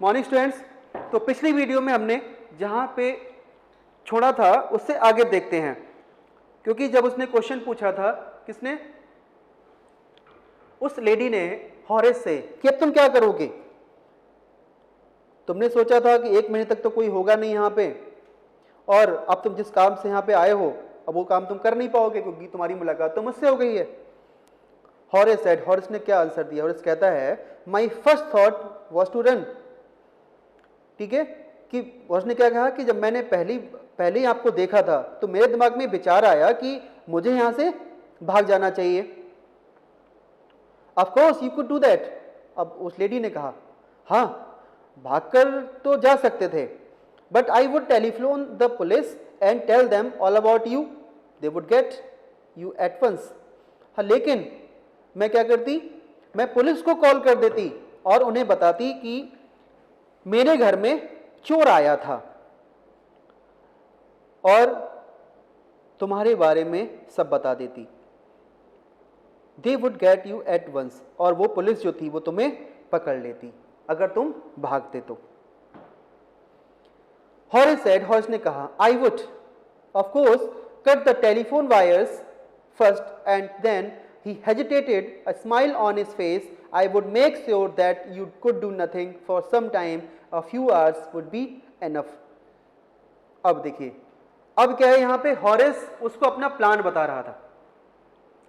Morning students. तो पिछली video में हमने जहां पे छोड़ा था उससे आगे देखते हैं, क्योंकि जब उसने क्वेश्चन पूछा था, किसने, उस लेडी ने हॉरेस से कि अब तुम क्या करोगे। तुमने सोचा था कि 1 महीने तक तो कोई होगा नहीं यहाँ पे, और अब तुम जिस काम से यहाँ पे आए हो अब वो काम तुम कर नहीं पाओगे क्योंकि तुम्हारी मुलाकात तो मुझसे हो गई है। हॉरेस सेड, हॉरेस ने क्या आंसर दिया, हॉरेस कहता है my first thought was to run. ठीक है, कि हॉरेस ने क्या कहा कि जब मैंने पहले ही आपको देखा था तो मेरे दिमाग में विचार आया कि मुझे यहां से भाग जाना चाहिए। Of course you could do that. अब उस लेडी ने कहा हाँ भागकर तो जा सकते थे, but I would telephone the police and tell them all about you, they would get you at once. हाँ, लेकिन मैं क्या करती, मैं पुलिस को कॉल कर देती और उन्हें बताती कि मेरे घर में चोर आया था और तुम्हारे बारे में सब बता देती। They would get you at once, और वो पुलिस जो थी वो तुम्हें पकड़ लेती अगर तुम भागते तो। हॉरेस सेड, हॉरेस ने कहा I would of course cut the telephone wires first and then he hesitated, a smile on his face. I would make sure that you could do nothing for some time. A few hours would be enough. अब देखिए, अब क्या है यहाँ पे, Horace उसको अपना plan बता रहा था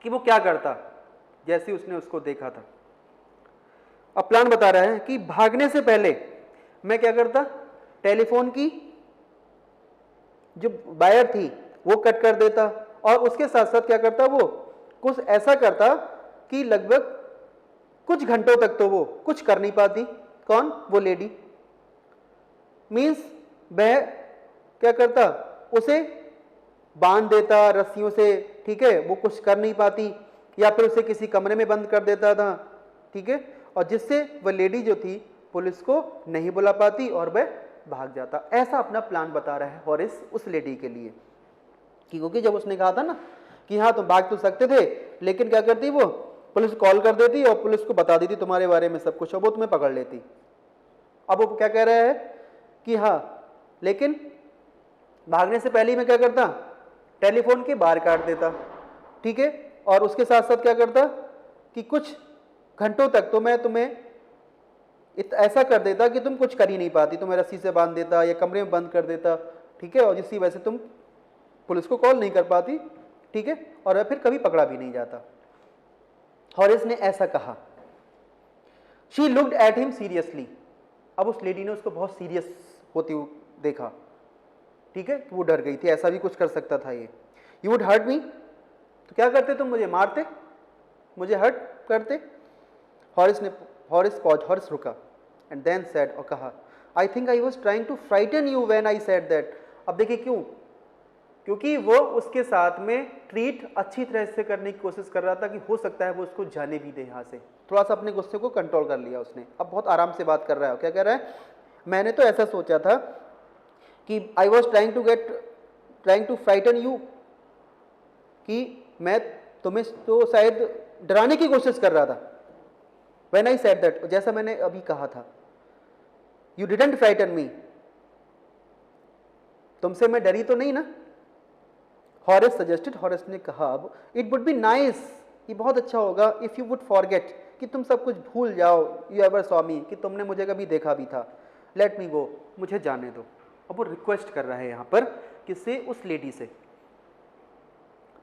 कि वो क्या करता जैसे उसने उसको देखा था। अब प्लान बता रहा है कि भागने से पहले मैं क्या करता, टेलीफोन की जो वायर थी वो कट कर देता, और उसके साथ साथ क्या करता, वो कुछ ऐसा करता कि लगभग कुछ घंटों तक तो वो कुछ कर नहीं पाती। कौन, वो लेडी। मीन्स वह क्या करता, उसे बांध देता रस्सियों से, ठीक है, वो कुछ कर नहीं पाती, या फिर उसे किसी कमरे में बंद कर देता था, ठीक है, और जिससे वह लेडी जो थी पुलिस को नहीं बुला पाती और वह भाग जाता। ऐसा अपना प्लान बता रहा है हॉरेस उस लेडी के लिए, क्योंकि जब उसने कहा था ना कि हाँ तुम भाग तो सकते थे, लेकिन क्या करती, वो पुलिस कॉल कर देती और पुलिस को बता देती तुम्हारे बारे में सब कुछ, और वो तुम्हें पकड़ लेती। अब वो क्या कह रहा है कि हाँ, लेकिन भागने से पहले ही मैं क्या करता, टेलीफोन के बाहर काट देता, ठीक है, और उसके साथ साथ क्या करता कि कुछ घंटों तक तो मैं तुम्हें ऐसा कर देता कि तुम कुछ कर ही नहीं पाती, तुम्हें रस्सी से बांध देता या कमरे में बंद कर देता, ठीक है, और जिसकी वजह से तुम पुलिस को कॉल नहीं कर पाती, ठीक है, और फिर कभी पकड़ा भी नहीं जाता। हॉरेस ने ऐसा कहा। She looked at him seriously. अब उस लेडी ने उसको बहुत सीरियस होती हुई देखा, ठीक है, वो डर गई थी, ऐसा भी कुछ कर सकता था ये। यू वुड हर्ट मी, तो क्या करते तुम, मुझे मारते, मुझे हर्ट करते। हॉरेस रुका एंड देन सेड, और कहा I think I was trying to frighten you when I said that. अब देखिए क्यों, क्योंकि वो उसके साथ में ट्रीट अच्छी तरह से करने की कोशिश कर रहा था कि हो सकता है वो उसको जाने भी दे यहाँ से। थोड़ा सा अपने गुस्से को कंट्रोल कर लिया उसने, अब बहुत आराम से बात कर रहा है। क्या कह रहा है, मैंने तो ऐसा सोचा था कि I was trying to frighten you, कि मैं तुम्हें तो शायद डराने की कोशिश कर रहा था। व्हेन आई सेड दैट, जैसा मैंने अभी कहा था, यू डिडंट फ्राइटन मी, तुमसे मैं डरी तो नहीं ना। हॉरेस सजेस्टेड, हॉरेस ने कहा इट वुड बी नाइस, ये बहुत अच्छा होगा, इफ यू वुड फॉरगेट, कि तुम सब कुछ भूल जाओ, यू एवर सॉ मी, कि तुमने मुझे कभी देखा भी था, लेट मी गो, मुझे जाने दो। अब वो रिक्वेस्ट कर रहा है यहाँ पर किससे, उस लेडी से।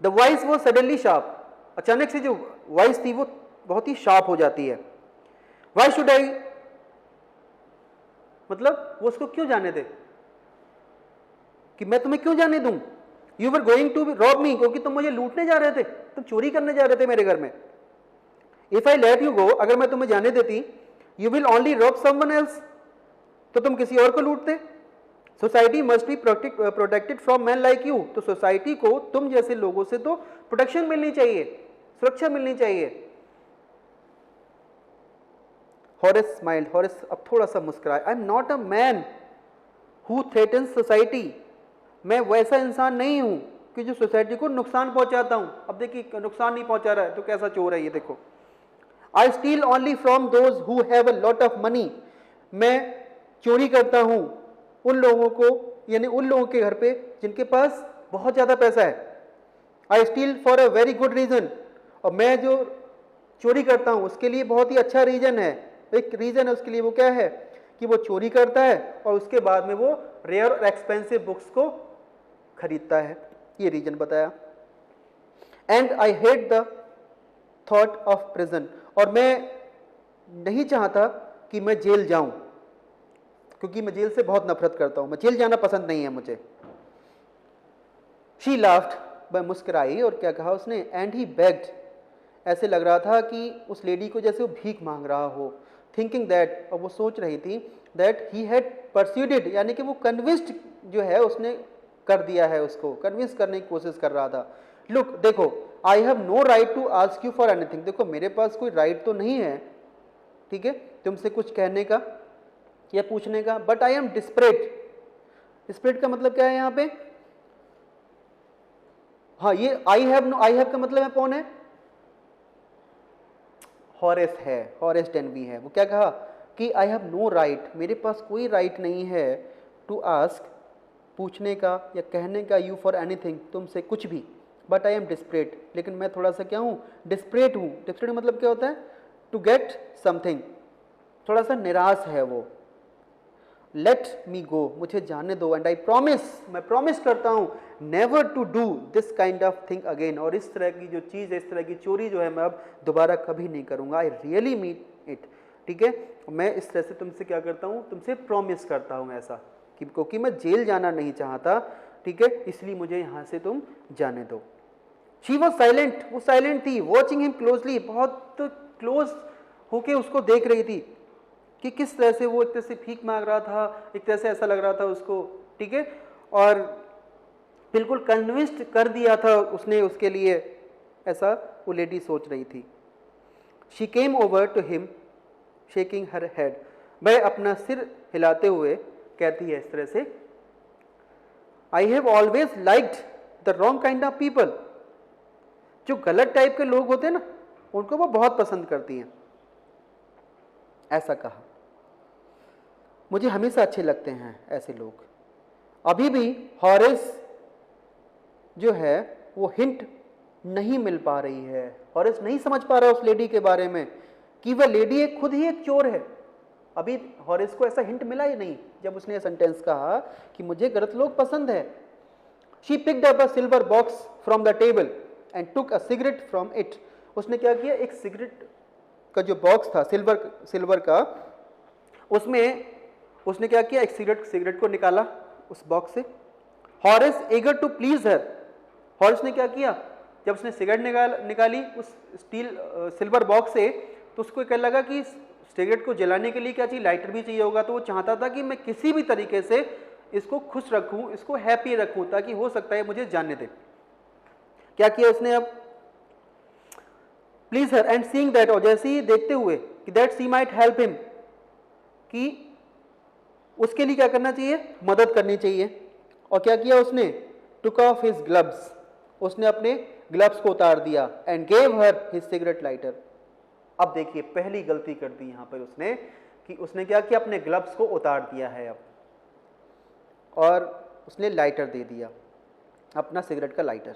द वॉइस वो सडनली शार्प, अचानक से जो वॉइस थी वो बहुत ही शार्प हो जाती है। वाई शुड आई, मतलब वो उसको क्यों जाने दे, कि मैं तुम्हें क्यों जाने दूं। You were going to rob me, क्योंकि तुम मुझे लूटने जा रहे थे, तुम चोरी करने जा रहे थे मेरे घर में। If I let you go, अगर मैं तुम्हें जाने देती, you will only rob someone else, तो तुम किसी और को लूटते। Society must be protected from man like you, तो सोसाइटी को तुम जैसे लोगों से तो प्रोटेक्शन मिलनी चाहिए, सुरक्षा मिलनी चाहिए। हॉरेस स्माइल्ड, हॉरेस अब थोड़ा सा मुस्कुराया। I am not a man who threatens society, मैं वैसा इंसान नहीं हूं कि जो सोसाइटी को नुकसान पहुंचाता हूं। अब देखिए नुकसान नहीं पहुंचा रहा है तो कैसा चोर है ये, देखो। I steal only from those who have a lot of money, मैं चोरी करता हूं उन लोगों को, यानी उन लोगों के घर पे जिनके पास बहुत ज़्यादा पैसा है। I steal for a very good reason, और मैं जो चोरी करता हूं उसके लिए बहुत ही अच्छा रीज़न है, एक रीज़न है उसके लिए। वो क्या है कि वो चोरी करता है और उसके बाद में वो रेयर और एक्सपेंसिव बुक्स को खरीदता है, ये रीज़न बताया। And I hate the thought of prison, और मैं नहीं चाहता कि मैं जेल जाऊं, क्योंकि मैं जेल से बहुत नफरत करता हूं, मैं जेल जाना पसंद नहीं है मुझे। शी लाफ्ड, वह मुस्कुराई, और क्या कहा उसने, एंड ही बेग्ड, ऐसे लग रहा था कि उस लेडी को जैसे वो भीख मांग रहा हो। थिंकिंग दैट, और वो सोच रही थी, दैट ही हैड परस्यूडेड, यानी कि वो कन्विंस्ड जो है उसने कर दिया है, उसको कन्विंस करने की कोशिश कर रहा था। लुक, देखो, I have no right to ask you for anything, देखो मेरे पास कोई राइट तो नहीं है, ठीक है, तुमसे कुछ कहने का या पूछने का, but I am desperate. Desperate का मतलब क्या है यहाँ पे? हाँ, ये आई हैव का मतलब है कौन है? हॉरेस है, हॉरेस डेनबी है। वो क्या कहा कि आई हैव नो राइट, मेरे पास कोई राइट नहीं है, टू आस्क, पूछने का या कहने का, यू फॉर एनीथिंग, तुमसे कुछ भी, बट आई एम डिस्परेट, लेकिन मैं थोड़ा सा क्या हूँ, डिस्परेट हूँ। डिस्परेट मतलब क्या होता है? टू गेट समथिंग, थोड़ा सा निराश है वो। लेट मी गो, मुझे जाने दो, एंड आई प्रॉमिस, मैं प्रॉमिस करता हूँ, never to do this kind of thing again, और इस तरह की जो चीज़ है, इस तरह की चोरी जो है, मैं अब दोबारा कभी नहीं करूँगा। आई रियली मीन इट, ठीक है, मैं इस तरह से तुमसे क्या करता हूँ, तुमसे प्रॉमिस करता हूँ ऐसा, क्योंकि मैं जेल जाना नहीं चाहता, ठीक है, इसलिए मुझे यहाँ से तुम जाने दो। शी वॉज साइलेंट, वो साइलेंट थी, वॉचिंग हिम क्लोजली, बहुत क्लोज होके उसको देख रही थी कि किस तरह से वो एक तरह से भीख मांग रहा था, एक तरह से ऐसा लग रहा था उसको, ठीक है, और बिल्कुल कन्विंस्ड कर दिया था उसने उसके लिए, ऐसा वो लेडी सोच रही थी। She came over to him shaking her head, वह अपना सिर हिलाते हुए कहती है इस तरह से, I have always liked the wrong kind of people, जो गलत टाइप के लोग होते हैं ना, उनको वो बहुत पसंद करती हैं, ऐसा कहा। मुझे हमेशा अच्छे लगते हैं ऐसे लोग। अभी भी हॉरेस जो है वो हिंट नहीं मिल पा रही है, हॉरेस नहीं समझ पा रहा उस लेडी के बारे में कि वह लेडी एक खुद ही एक चोर है। अभी हॉरेस को ऐसा हिंट मिला ही नहीं जब उसने सेंटेंस कहा कि मुझे गलत लोग पसंद है। She picked up a silver box from the table and took a cigarette from it, उसने क्या किया, एक सिगरेट का जो बॉक्स था सिल्वर का, उसमें उसने क्या किया, एक सिगरेट को निकाला उस बॉक्स से। Horace eager to please her, Horace ने क्या किया, जब उसने सिगरेट निकाली उस सिल्वर बॉक्स से, तो उसको क्या लगा कि सिगरेट को जलाने के लिए क्या चाहिए, लाइटर भी चाहिए होगा, तो वो चाहता था कि मैं किसी भी तरीके से इसको खुश रखूं, इसको हैप्पी रखूं, ताकि हो सकता है मुझे जानने दे। क्या किया उसने अब, please her and seeing that, और जैसे ही देखते हुए कि that she might help him, कि उसके लिए क्या करना चाहिए, मदद करनी चाहिए। और क्या किया उसने, टुक ऑफ हिज ग्लव्स, उसने अपने ग्लव्स को उतार दिया, and gave her his cigarette lighter. अब देखिए पहली गलती कर दी यहां पर उसने, कि उसने क्या किया, अपने ग्लव्स को उतार दिया है अब, और उसने लाइटर दे दिया, अपना सिगरेट का lighter.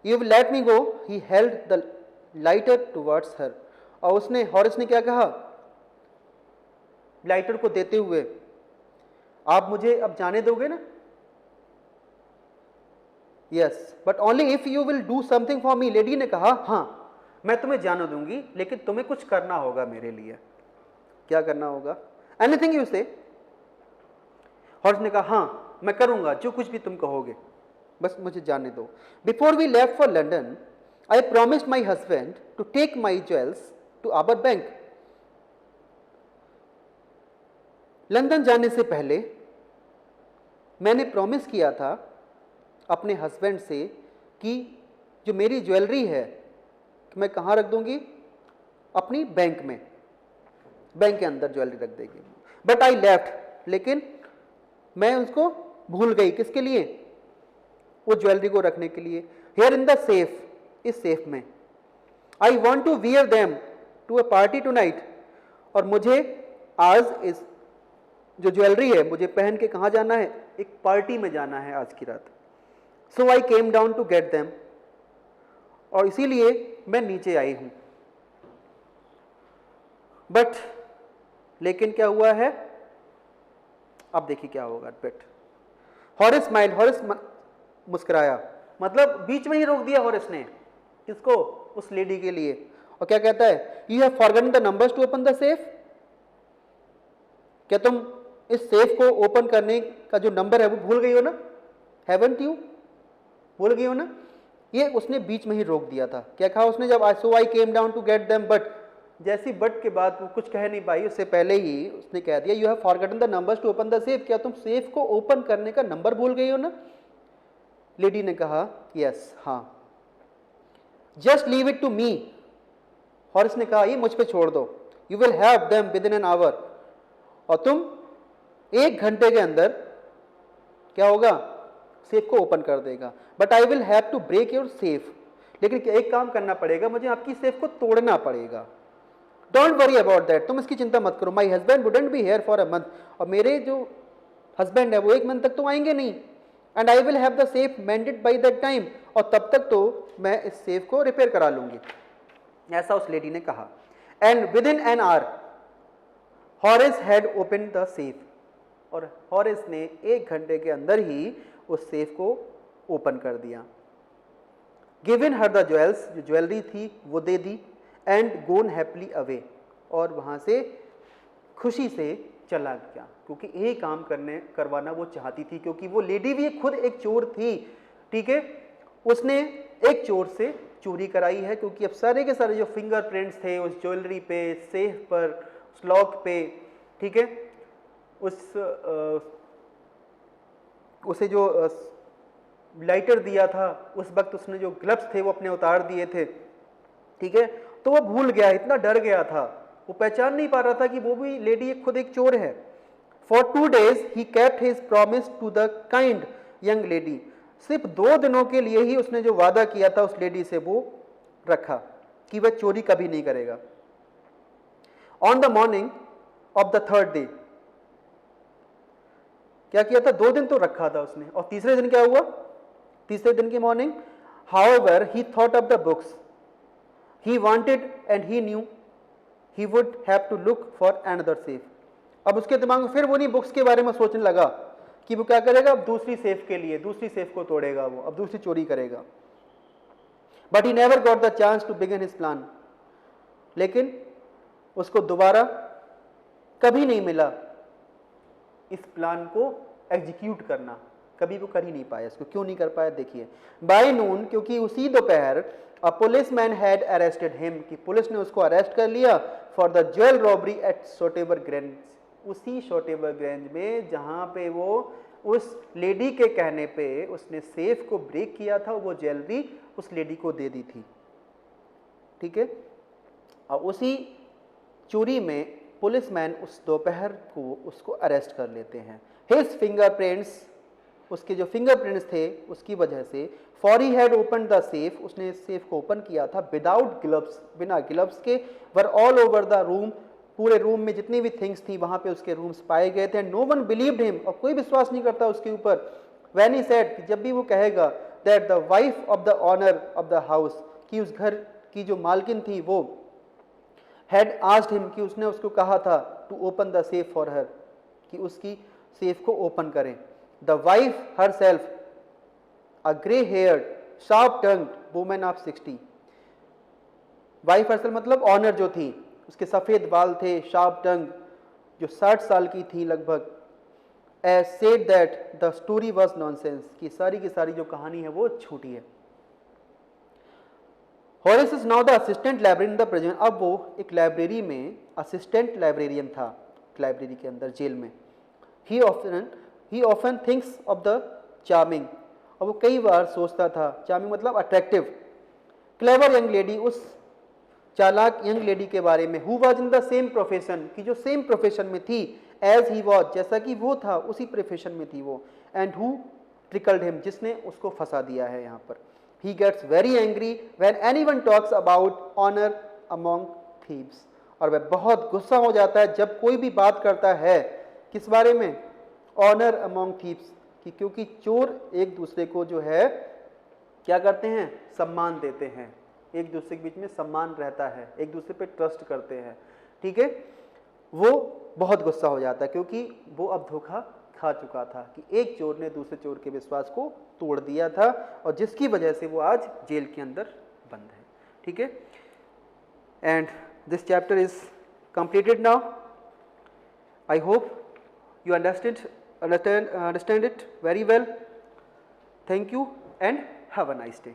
You will let me go, he held the lighter towards हर, और उसने, हॉरेस ने क्या कहा लाइटर को देते हुए, आप मुझे अब जाने दोगे ना, yes, but only if you will do something for me, lady ने कहा, हाँ मैं तुम्हें जाने दूंगी, लेकिन तुम्हें कुछ करना होगा मेरे लिए। क्या करना होगा, एनीथिंग यू से। हॉर्स ने कहा, हाँ मैं करूंगा जो कुछ भी तुम कहोगे, बस मुझे जाने दो। Before we left for London I promised my husband to take my jewels to our bank. London जाने से पहले मैंने प्रॉमिस किया था अपने हस्बैंड से कि जो मेरी ज्वेलरी है कि मैं कहाँ रख दूंगी, अपनी बैंक में, बैंक के अंदर ज्वेलरी रख देगी। बट आई लेफ्ट, लेकिन मैं उसको भूल गई, किसके लिए, वो ज्वेलरी को रखने के लिए। हियर इन द सेफ, इस सेफ में। I want to wear them to a party tonight, और मुझे आज इस जो ज्वेलरी है मुझे पहन के कहाँ जाना है, एक पार्टी में जाना है आज की रात। So I came down to get them, और इसीलिए मैं नीचे आई हूं। बट लेकिन क्या हुआ है, अब देखिए क्या होगा। बट हॉरिस स्माइल्ड, हॉरिस मुस्कुराया, मतलब बीच में ही रोक दिया हॉरिस ने, किसको, उस लेडी के लिए। और क्या कहता है, you have forgotten the numbers to open the safe, क्या तुम इस सेफ को ओपन करने का जो नंबर है वो भूल गई हो ना, हैवंट यू, भूल गई हो ना। ये उसने बीच में ही रोक दिया था। क्या कहा उसने, जब so I came down to get them, but जैसी बट के बाद वो कुछ कह नहीं पाई, उससे पहले ही उसने कह दिया, you have forgotten the numbers to open the safe, क्या तुम सेफ को ओपन करने का नंबर भूल गई हो ना। लेडी ने कहा यस, हाँ। Just leave it to me, Horace ने कहा ये मुझ पे छोड़ दो। You will have them within an hour, और तुम 1 घंटे के अंदर क्या होगा, सेफ को ओपन कर देगा। But I will have to break your safe, लेकिन एक काम करना पड़ेगा, मुझे आपकी सेफ को तोड़ना पड़ेगा। डोंट वरी अबाउट दैट, तुम इसकी चिंता मत करो। My husband wouldn't be here for a month, और मेरे जो हस्बैंड है वो 1 मंथ तक तो आएंगे नहीं। And I will have the safe mended by that time, और तब तक तो मैं इस सेफ को रिपेयर करा लूंगी, ऐसा उस लेडी ने कहा। And with in an our हॉरिस had open the safe, और हॉरिस ने 1 घंटे के अंदर ही उस सेफ को ओपन कर दिया। गिवन हर द ज्वेल्स, जो ज्वेलरी थी वो दे दी, एंड गोन हैप्पीली अवे, और वहां से खुशी से चला गया, क्योंकि यही काम करवाना वो चाहती थी, क्योंकि वो लेडी भी खुद एक चोर थी, ठीक है। उसने एक चोर से चोरी कराई है, क्योंकि अब सारे के सारे जो फिंगरप्रिंट्स थे उस ज्वेलरी पे, सेफ पर, उस लॉक पे, ठीक है, उसे जो लाइटर दिया था उस वक्त उसने जो ग्लव्स थे वो अपने उतार दिए थे, ठीक है। तो वो भूल गया, इतना डर गया था, वो पहचान नहीं पा रहा था कि वो भी लेडी खुद एक चोर है। For 2 days he kept his promise to the kind young lady, सिर्फ 2 दिनों के लिए ही उसने जो वादा किया था उस लेडी से वो रखा कि वह चोरी कभी नहीं करेगा। On the morning of the 3rd day, क्या किया था, 2 दिन तो रखा था उसने, और तीसरे दिन क्या हुआ, तीसरे दिन की morning, however he thought of the books he wanted and he knew he would have to look for another safe. अब उसके दिमाग में फिर वो नहीं बुक्स के बारे में सोचने लगा कि वो क्या करेगा, अब दूसरी सेफ के लिए, दूसरी सेफ को तोड़ेगा, वो अब दूसरी चोरी करेगा। But he never got the chance to begin his plan, लेकिन उसको दोबारा कभी नहीं मिला इस प्लान को एग्जीक्यूट करना, कभी वो कर ही नहीं पाया इसको। क्यों नहीं कर पाया, देखिए। बाय नून, क्योंकि उसी दोपहर a policeman had arrested him, कि पुलिस ने उसको अरेस्ट कर लिया for the jewel robbery at Shotebar Grange, उसी शॉटेबर ग्रेंज में जहां पे वो उस लेडी के कहने पे उसने सेफ को ब्रेक किया था, वो ज्वेलरी उस लेडी को दे दी थी, ठीक है। और उसी चोरी में पुलिसमैन उस दोपहर को उसको अरेस्ट कर लेते हैं। हिज फिंगरप्रिंट्स, उसके जो फिंगरप्रिंट्स थे उसकी वजह से, for he had open the safe, उसने सेफ को ओपन किया था, विदाउट ग्लव्स, बिना ग्लव्स के, were all over the room, पूरे रूम में जितनी भी थिंग्स थी वहां पे उसके रूम्स पाए गए थे। नो वन बिलीव्ड हिम, और कोई विश्वास नहीं करता उसके ऊपर। व्हेन ही सेड, जब भी वो कहेगा, that the wife of the owner of the house, कि उस घर की जो मालकिन थी वो हैड आस्क्ड हिम, कि उसने उसको कहा था, to open the safe for her, कि उसकी सेफ को ओपन करें। The wife herself, a grey haired sharp tongued woman of 60, wife herself मतलब ऑनर जो थी, उसके सफेद बाल थे, शार्प टंग, जो 60 साल की थी लगभग, as said that the story was nonsense, की सारी जो कहानी है वो झूठी है। Horace is now the assistant librarian in the prison, अब वो एक लाइब्रेरी में असिस्टेंट लाइब्रेरियन था, लाइब्रेरी के अंदर, जेल में। ही often thinks of the charming, और वो कई बार सोचता था, चार्मिंग मतलब अट्रैक्टिव, क्लेवर यंग लेडी, उस चालाक यंग लेडी के बारे में, who was in the same profession, की जो सेम प्रोफेशन में थी, एज ही वाज, जैसा कि वो था उसी प्रोफेशन में थी वो, एंड हु ट्रिकल्ड हिम, जिसने उसको फंसा दिया है यहाँ पर। He gets very angry when anyone talks about honor among thieves, और वह बहुत गुस्सा हो जाता है जब कोई भी बात करता है किस बारे में? ऑनर अमॉन्ग थीव्स, कि क्योंकि चोर एक दूसरे को जो है क्या करते हैं? सम्मान देते हैं, एक दूसरे के बीच में सम्मान रहता है, एक दूसरे पे ट्रस्ट करते हैं, ठीक है। वो बहुत गुस्सा हो जाता है क्योंकि वो अब धोखा खा चुका था कि एक चोर ने दूसरे चोर के विश्वास को तोड़ दिया था और जिसकी वजह से वो आज जेल के अंदर बंद है, ठीक है। And this chapter is completed now. I hope you understand it very well. Thank you and have a nice day.